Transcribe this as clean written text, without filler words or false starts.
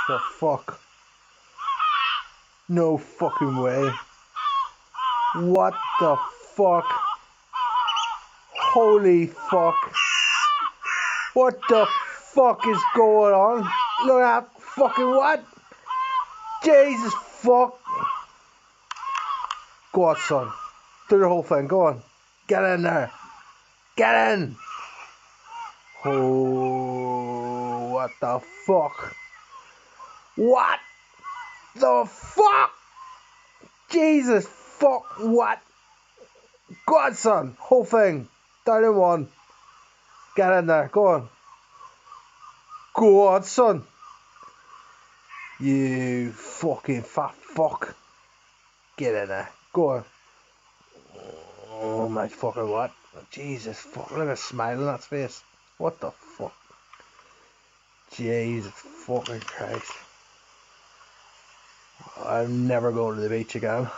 The fuck? No fucking way. What the fuck? Holy fuck. What the fuck is going on? Look at that fucking what? Jesus fuck. Go on, son. Do the whole thing. Go on. Get in there. Get in. Oh, what the fuck? What the fuck? Jesus fuck. What? Go on, son. Whole thing. Down in one. Get in there. Go on. Go on, son. You fucking fat fuck. Get in there. Go on. Oh my fucking what? Jesus fuck. Look at a smile on that face. What the fuck? Jesus fucking Christ. I'm never going to the beach again.